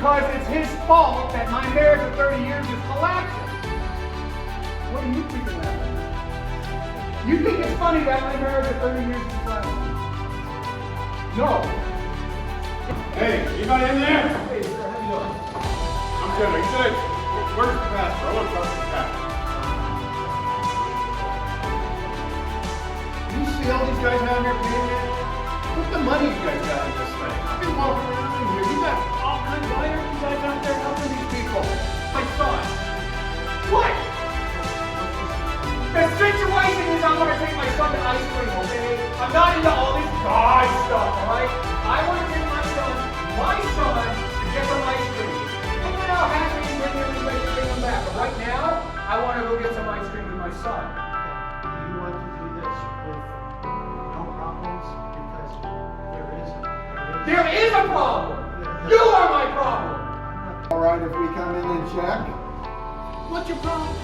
because it's his fault that my marriage of 30 years is collapsing. What do you think of that? You think it's funny that my marriage of 30 years is collapsing? No. Hey, anybody in there? Hey, sir, how you doing? I'm good. Are you good? Where's the pastor? I want to talk to the pastor. You see all these guys out here paying it? Look the money you guys got in this thing. I've been walking around in here. You got all kinds. Why aren't you guys out there helping these people? My son. What? The situation is I'm going to take my son to ice cream, okay? I'm not into all this God stuff, alright? I want to take my son, to get some ice cream. Figure it out happy and bring him back. But right now, I want to go get some ice cream with my son. Do you want to do this with no problems? Because There is a problem. You are my problem. all right if we come in and check? What's your problem?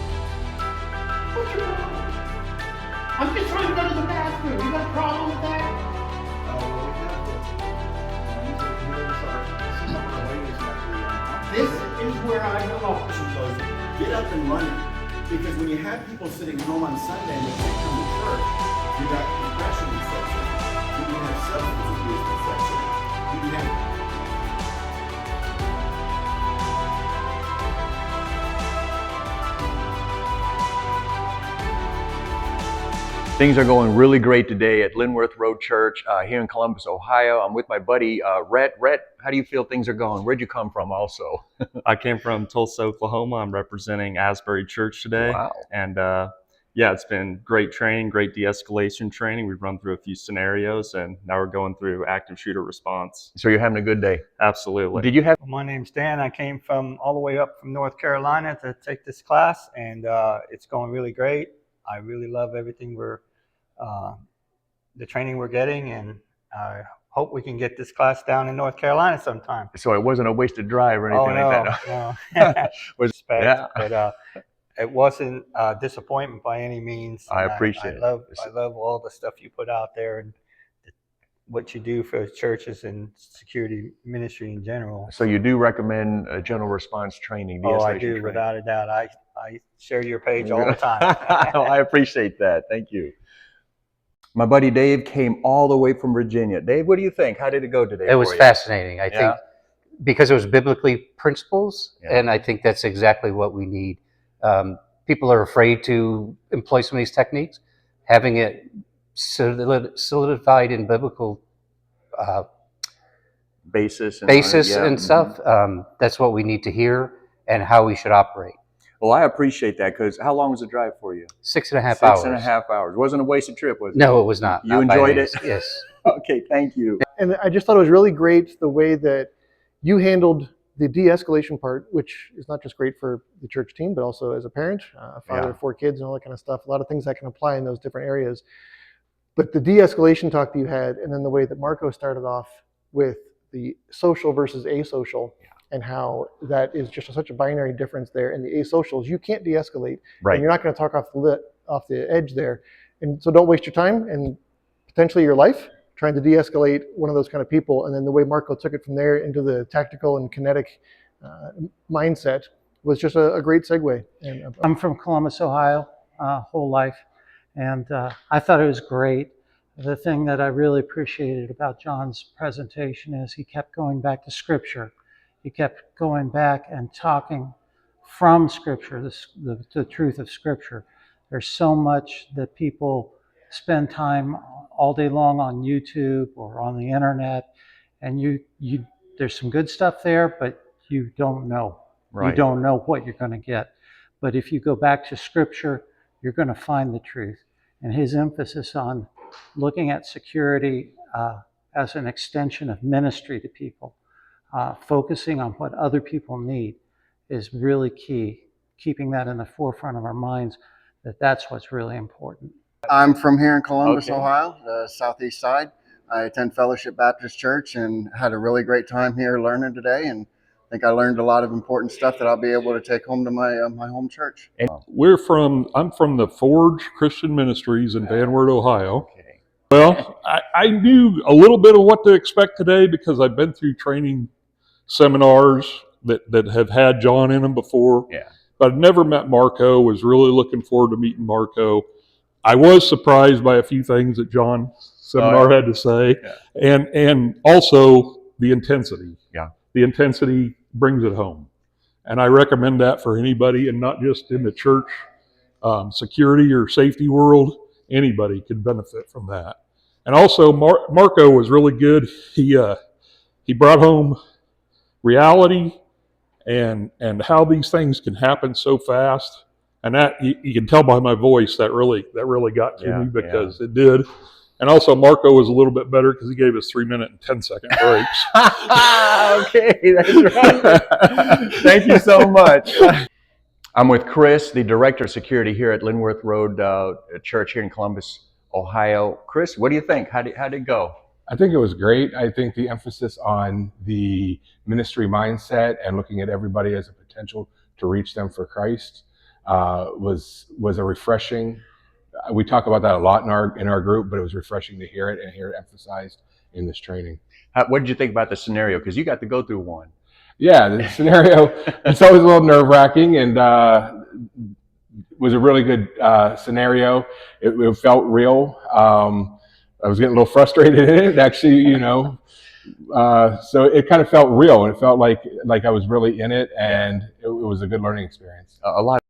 What's your problem? I'm just trying to go to the bathroom. You got a problem with that? This is where I go. Get up and run it. Because when you have people sitting home on Sunday and they can't come to church, you got depression that sets in. You can have substance abuse that sets in. You can have Things are going really great today at Linworth Road Church here in Columbus, Ohio. I'm with my buddy, Rhett. Rhett, how do you feel things are going? Where'd you come from also? I came from Tulsa, Oklahoma. I'm representing Asbury Church today. Wow. And yeah, it's been great training, great de-escalation training. We've run through a few scenarios, and now we're going through active shooter response. So you're having a good day? Absolutely. Did you have... My name's Dan. I came from all the way up from North Carolina to take this class, and it's going really great. I really love everything the training we're getting, and I hope we can get this class down in North Carolina sometime. So it wasn't a wasted drive or anything like that? Yeah. But it wasn't a disappointment by any means. I appreciate it. I love all the stuff you put out there and what you do for churches and security ministry in general. So you do recommend general response training, de-escalation I do, training? without a doubt. I share your page all the time. I appreciate that. Thank you. My buddy Dave came all the way from Virginia. Dave, what do you think? How did it go today? It was fascinating. I think because it was biblically principles, Yeah. and I think that's exactly what we need. People are afraid to employ some of these techniques. Having it solidified in biblical basis and stuff, that's what we need to hear and how we should operate. Well, I appreciate that, because how long was the drive for you? 6.5 hours. 6.5 hours. Wasn't a wasted trip, was it? No, it was not. You enjoyed it? Yes. Okay, thank you. And I just thought it was really great the way that you handled the de-escalation part, which is not just great for the church team, but also as a parent, a father of 4 kids and all that kind of stuff. A lot of things that can apply in those different areas. But the de-escalation talk that you had, and then the way that Marko started off with the social versus asocial, and how that is just such a binary difference there. In the asocials, you can't de-escalate, Right. and you're not going to talk off the edge there. And so don't waste your time and potentially your life trying to de-escalate one of those kind of people. And then the way Marko took it from there into the tactical and kinetic mindset was just a great segue. And I'm from Columbus, Ohio, whole life, and I thought it was great. The thing that I really appreciated about John's presentation is he kept going back to Scripture. He kept going back and talking from Scripture, the truth of Scripture. There's so much that people spend time all day long on YouTube or on the internet, and there's some good stuff there, but you don't know. Right. You don't know what you're going to get. But if you go back to Scripture, you're going to find the truth. And his emphasis on looking at security as an extension of ministry to people, focusing on what other people need, is really key. Keeping that in the forefront of our minds, that's what's really important. I'm from here in Columbus, Ohio, the southeast side. I attend Fellowship Baptist Church and had a really great time here learning today, and I think I learned a lot of important stuff that I'll be able to take home to my home church. I'm from the Forge Christian Ministries in Van Wert, Ohio. Okay. Well, I knew a little bit of what to expect today because I've been through training seminars that have had John in them before. Yeah. But I've never met Marko. Was really looking forward to meeting Marko. I was surprised by a few things that John's seminar had to say, and also the intensity. Yeah. The intensity brings it home. And I recommend that for anybody, and not just in the church security or safety world. Anybody could benefit from that. And also, Marko was really good. He brought home reality and how these things can happen so fast. And that you can tell by my voice that really got to me, because it did. And also, Marko was a little bit better because he gave us 3-minute and 10-second breaks. Okay, that's right. Thank you so much. I'm with Chris, the Director of Security here at Linworth Road Church here in Columbus, Ohio. Chris, what do you think? How did it go? I think it was great. I think the emphasis on the ministry mindset and looking at everybody as a potential to reach them for Christ was a refreshing. We talk about that a lot in our group, but it was refreshing to hear it and hear it emphasized in this training. What did you think about the scenario? Because you got to go through one. Yeah, the scenario, it's always a little nerve-wracking, and was a really good scenario. It felt real. I was getting a little frustrated in it, actually, so it kind of felt real. It felt like I was really in it, and it was a good learning experience. A lot